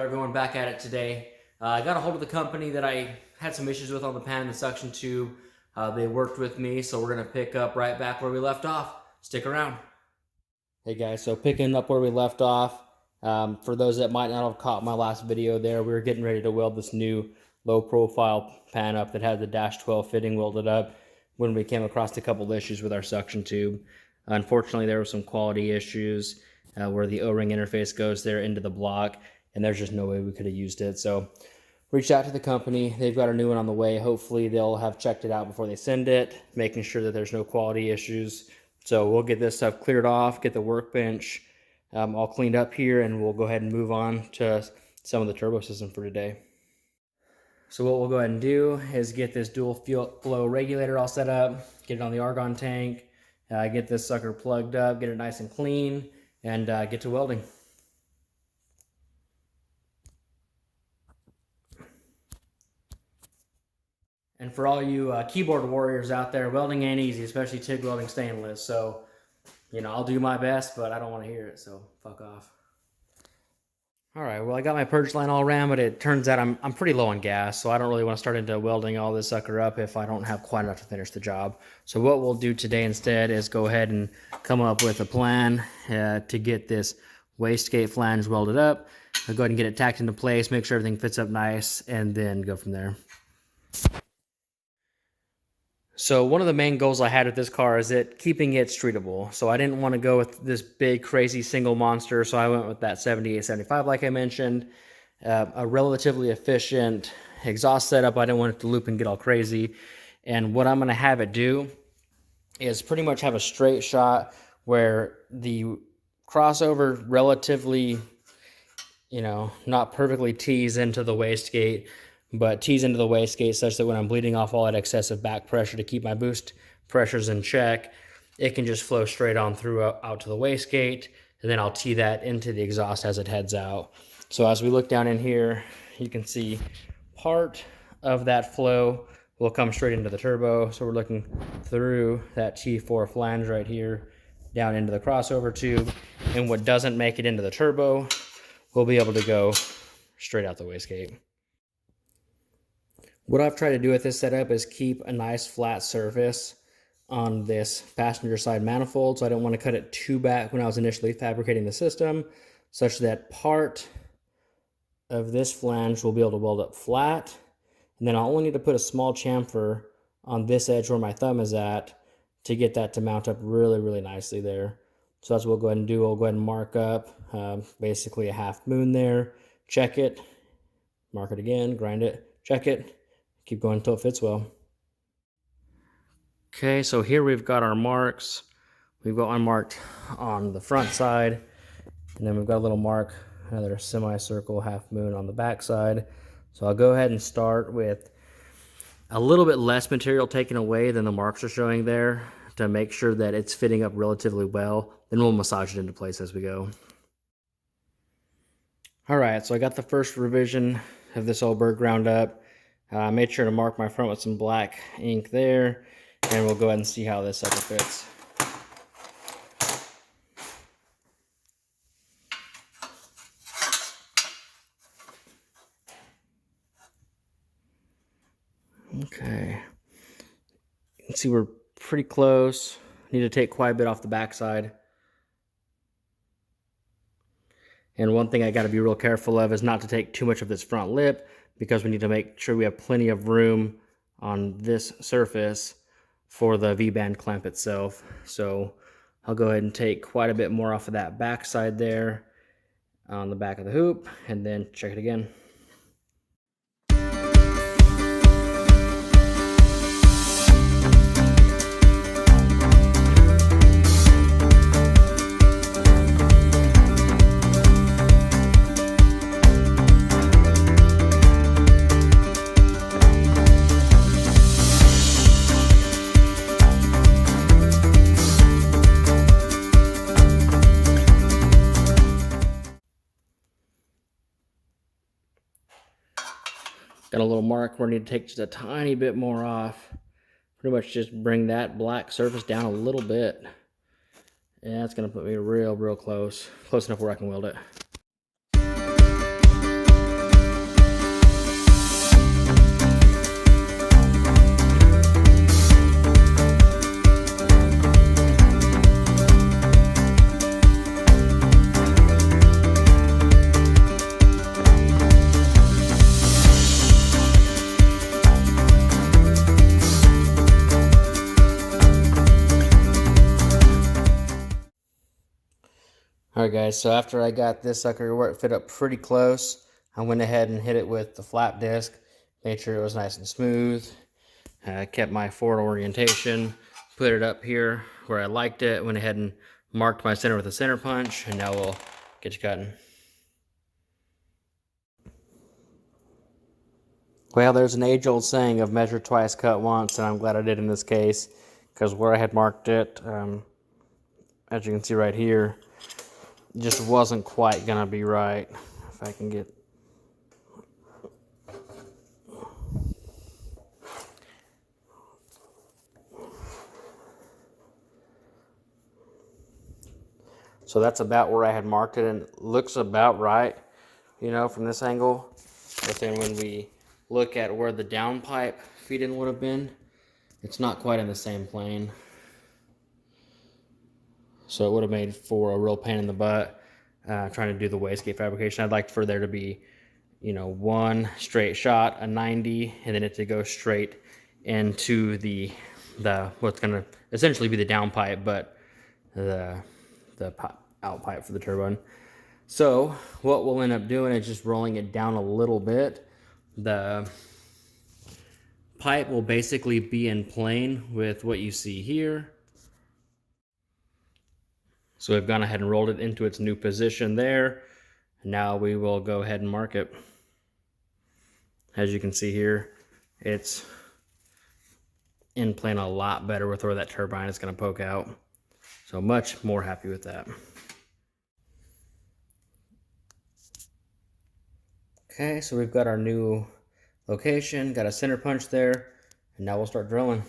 everyone, back at it today. I got a hold of the company that I had some issues with on the pan and the suction tube. They worked with me, so we're going to pick up right back where we left off. Stick around. Hey guys, so picking up where we left off, for those that might not have caught my last video there, we were getting ready to weld this new low profile pan up that had the dash 12 fitting welded up when we came across a couple issues with our suction tube. Unfortunately, there were some quality issues where the O-ring interface goes there into the block, and there's just no way we could have used it. So reached out to the company. They've got a new one on the way. Hopefully they'll have checked it out before they send it, making sure that there's no quality issues. So we'll get this stuff cleared off, get the workbench all cleaned up here, and we'll go ahead and move on to some of the turbo system for today. So what we'll go ahead and do is get this dual flow regulator all set up, get it on the argon tank, get this sucker plugged up, get it nice and clean, and get to welding. And for all you keyboard warriors out there, welding ain't easy, especially TIG welding stainless. So, you know, I'll do my best, but I don't want to hear it, so fuck off. All right, well, I got my purge line all ran, but it turns out I'm pretty low on gas, so I don't really want to start into welding all this sucker up if I don't have quite enough to finish the job. So what we'll do today instead is go ahead and come up with a plan to get this wastegate flange welded up. I'll go ahead and get it tacked into place, make sure everything fits up nice, and then go from there. So one of the main goals I had with this car is keeping it streetable. So I didn't want to go with this big, crazy single monster, so I went with that 7875 like I mentioned. A relatively efficient exhaust setup. I didn't want it to loop and get all crazy. And what I'm going to have it do is pretty much have a straight shot where the crossover relatively, you know, not perfectly tees into the wastegate, but tees into the wastegate such that when I'm bleeding off all that excessive back pressure to keep my boost pressures in check, it can just flow straight on through out to the wastegate, and then I'll tee that into the exhaust as it heads out. So as we look down in here, you can see part of that flow will come straight into the turbo. So we're looking through that T4 flange right here down into the crossover tube, and what doesn't make it into the turbo will be able to go straight out the wastegate. What I've tried to do with this setup is keep a nice flat surface on this passenger side manifold, so I didn't want to cut it too back when I was initially fabricating the system, such that part of this flange will be able to weld up flat, and then I'll only need to put a small chamfer on this edge where my thumb is at to get that to mount up really, really nicely there. So that's what we'll go ahead and do. We'll go ahead and mark up basically a half moon there, check it, mark it again, grind it, check it, keep going until it fits well. Okay, so here we've got our marks. We've got one marked on the front side, and then we've got a little mark, another semicircle half moon on the back side. So I'll go ahead and start with a little bit less material taken away than the marks are showing there to make sure that it's fitting up relatively well. Then we'll massage it into place as we go. All right, so I got the first revision of this old bird ground up. I made sure to mark my front with some black ink there, and we'll go ahead and see how this sucker fits. Okay, you can see we're pretty close. Need to take quite a bit off the backside. And one thing I got to be real careful of is not to take too much of this front lip, because we need to make sure we have plenty of room on this surface for the V-band clamp itself. So I'll go ahead and take quite a bit more off of that back side there on the back of the hoop, and then check it again. Got a little mark where I need to take just a tiny bit more off. Pretty much just bring that black surface down a little bit. Yeah, it's gonna put me real close. Close enough where I can weld it. Alright guys, so after I got this sucker where it fit up pretty close, I went ahead and hit it with the flap disc, made sure it was nice and smooth, kept my forward orientation, put it up here where I liked it, went ahead and marked my center with a center punch, and now we'll get you cutting. Well, there's an age-old saying of measure twice, cut once, and I'm glad I did in this case, because where I had marked it, as you can see right here, just wasn't quite gonna be right. If I can get so that's about where I had marked it, and it looks about right, you know, from this angle. But then when we look at where the downpipe feed-in would have been, it's not quite in the same plane. So it would have made for a real pain in the butt trying to do the wastegate fabrication. I'd like for there to be, you know, one straight shot, a 90, and then it to go straight into the what's going to essentially be the downpipe, but the out pipe for the turbine. So what we'll end up doing is just rolling it down a little bit. The pipe will basically be in plane with what you see here. So we've gone ahead and rolled it into its new position there. Now we will go ahead and mark it. As you can see here, it's in plane a lot better with where that turbine is going to poke out. So much more happy with that. Okay, so we've got our new location, got a center punch there, and now we'll start drilling.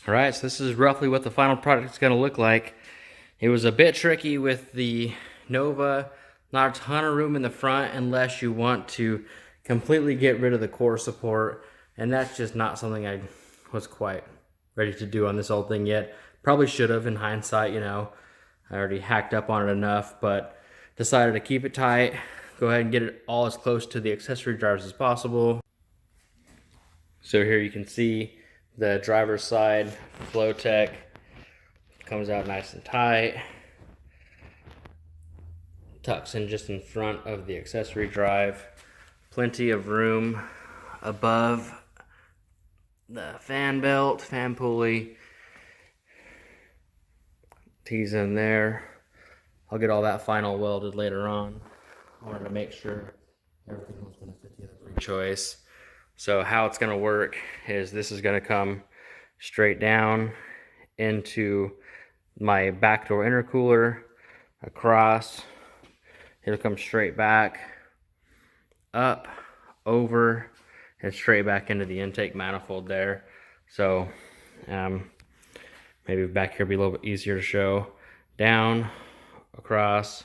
Alright, so this is roughly what the final product is going to look like. It was a bit tricky with the Nova, not a ton of room in the front unless you want to completely get rid of the core support, and that's just not something I was quite ready to do on this old thing yet. Probably should have in hindsight, you know. I already hacked up on it enough, but decided to keep it tight, go ahead and get it all as close to the accessory drivers as possible. So here you can see the driver's side Flowtech comes out nice and tight, tucks in just in front of the accessory drive. Plenty of room above the fan belt, fan pulley, tees in there. I'll get all that final welded later on. I wanted to make sure everything was going to fit the other choice. So how it's going to work is this is going to come straight down into my back door intercooler, across. It'll come straight back, up, over, and straight back into the intake manifold there. So maybe back here will be a little bit easier to show. Down, across,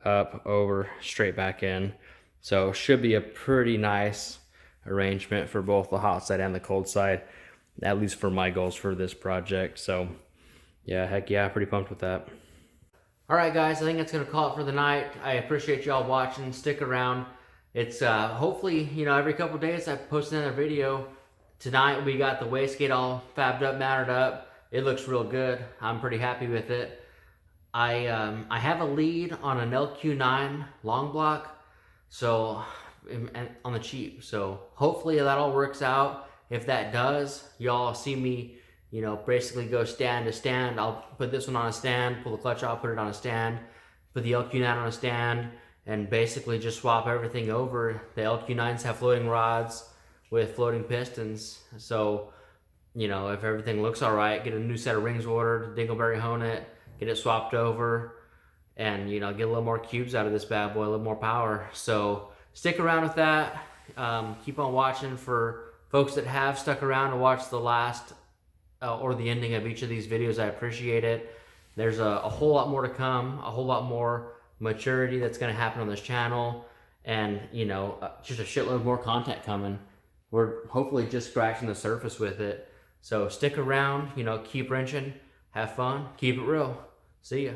up, over, straight back in. So should be a pretty nice arrangement for both the hot side and the cold side, at least for my goals for this project. So yeah, heck yeah, pretty pumped with that. All right, guys, I think that's gonna call it for the night. I appreciate y'all watching. Stick around. It's hopefully, you know, every couple days I post another video. Tonight we got the wastegate all fabbed up, mounted up. It looks real good. I'm pretty happy with it. I have a lead on an LQ9 long block, so on the cheap. So hopefully that all works out. If that does, y'all see me, you know, basically go stand to stand. I'll put this one on a stand, pull the clutch out, put it on a stand, put the LQ9 on a stand, and basically just swap everything over. The LQ9s have floating rods with floating pistons. So, you know, if everything looks all right, get a new set of rings ordered, dingleberry hone it, get it swapped over, and, you know, get a little more cubes out of this bad boy, a little more power. So stick around with that. Keep on watching. For folks that have stuck around to watch the last or the ending of each of these videos, I appreciate it. There's a whole lot more to come, a whole lot more maturity that's going to happen on this channel, and, you know, just a shitload more content coming. We're hopefully just scratching the surface with it. So stick around, you know, keep wrenching, have fun, keep it real. See ya.